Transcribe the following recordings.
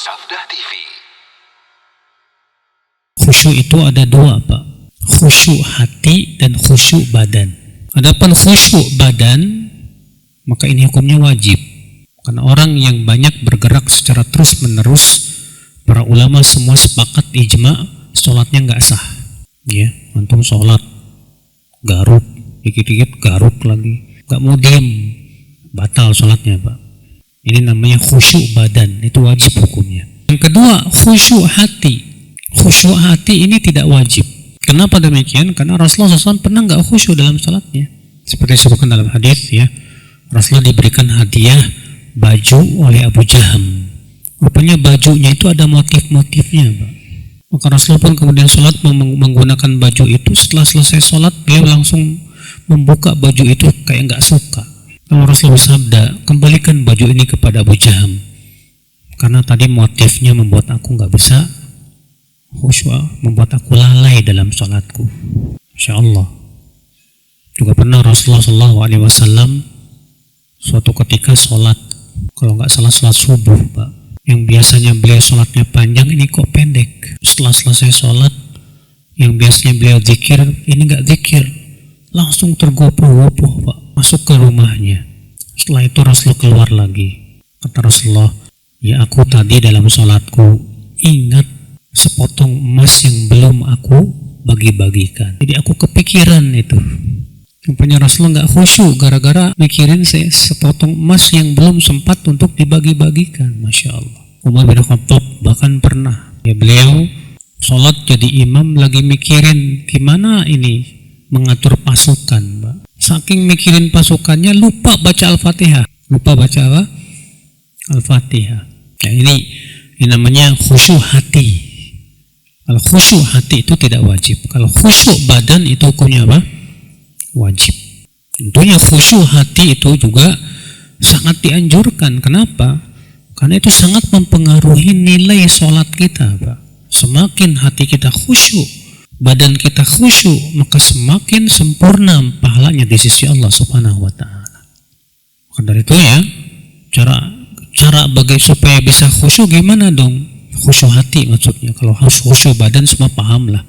Sabda TV. Khusyuk itu ada dua, Pak. Khusyuk hati dan khusyuk badan. Adapun khusyuk badan, maka ini hukumnya wajib. Karena orang yang banyak bergerak secara terus-menerus, para ulama semua sepakat ijma, sholatnya nggak sah. Ya, antum sholat garuk, dikit-dikit garuk lagi, nggak mau diem, batal sholatnya, Pak. Ini namanya khusyuk badan, itu wajib hukumnya. Yang kedua, khusyuk hati. Khusyuk hati ini tidak wajib. Kenapa demikian? Karena Rasulullah SAW pernah nggak khusyuk dalam salatnya. Seperti disebutkan dalam hadis, ya, Rasulullah diberikan hadiah baju oleh Abu Jaham. Rupanya bajunya itu ada motif-motifnya, Pak. Maka Rasulullah pun kemudian sholat menggunakan baju itu. Setelah selesai sholat, beliau langsung membuka baju itu kayak nggak suka. Lalu Rasulullah bersabda, kembalikan baju ini kepada Abu Jaham, karena tadi motifnya membuat aku nggak bisa khusyuk, membuat aku lalai dalam sholatku. Masya Allah. Juga pernah Rasulullah SAW suatu ketika sholat, kalau nggak salah sholat subuh, Pak, yang biasanya beliau sholatnya panjang, ini kok pendek. Setelah selesai sholat, yang biasanya beliau zikir, ini nggak zikir, langsung tergopoh-gopoh, Pak, masuk ke rumahnya. Setelah itu Rasulullah keluar lagi. Kata Rasulullah, ya aku tadi dalam sholatku ingat sepotong emas yang belum aku bagi-bagikan. Jadi aku kepikiran itu. Rupanya Rasulullah nggak khusyuk gara-gara mikirin sepotong emas yang belum sempat untuk dibagi-bagikan. Masya Allah. Umar bin Khattab bahkan pernah, ya, beliau sholat jadi imam lagi mikirin gimana ini mengatur pasukan, Mbak. Saking mikirin pasukannya lupa baca Al-Fatihah. Lupa baca apa? Al-Fatihah. Ya, ini namanya khusyuk hati. Kalau khusyuk hati itu tidak wajib. Kalau khusyuk badan itu hukumnya apa? Wajib. Tentunya khusyuk hati itu juga sangat dianjurkan. Kenapa? Karena itu sangat mempengaruhi nilai sholat kita, Pak. Semakin hati kita khusyuk, badan kita khusyuk, maka semakin sempurna pahalanya di sisi Allah Subhanahu wa Ta'ala. Maka dari itu, ya, cara bagi supaya bisa khusyuk gimana dong? Khusyuk hati maksudnya. Kalau khusyuk badan semua paham lah.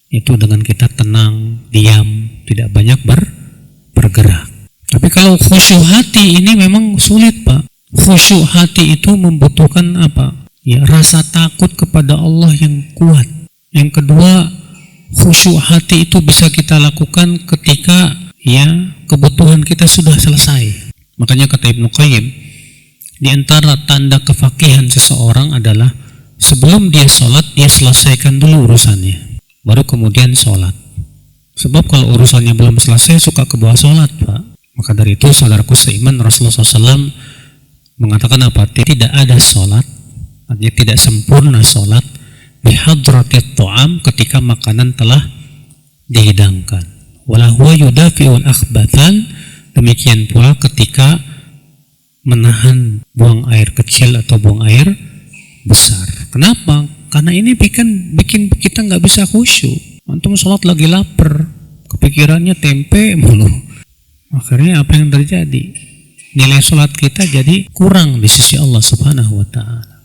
Itu dengan kita tenang, diam, tidak banyak bergerak. Tapi kalau khusyuk hati ini memang sulit, Pak. Khusyuk hati itu membutuhkan apa? Ya, rasa takut kepada Allah yang kuat. Yang kedua, khusyuk hati itu bisa kita lakukan ketika, ya, kebutuhan kita sudah selesai. Makanya kata Ibnu Qayyim, di antara tanda kefakihan seseorang adalah sebelum dia sholat, dia selesaikan dulu urusannya, baru kemudian sholat. Sebab kalau urusannya belum selesai, suka ke bawah sholat, Pak. Maka dari itu, saudaraku seiman, Rasulullah SAW mengatakan apa? Tidak ada sholat, artinya tidak sempurna sholat, bihadratit ta'am, ketika makanan telah dihidangkan. Walahu yudafi'ul akhbathan, demikian pula ketika menahan buang air kecil atau buang air besar. Kenapa? Karena ini bikin kita nggak bisa khusyuk. Antum sholat lagi lapar, kepikirannya tempe mulu. Akhirnya apa yang terjadi? Nilai sholat kita jadi kurang di sisi Allah Subhanahu wa Ta'ala.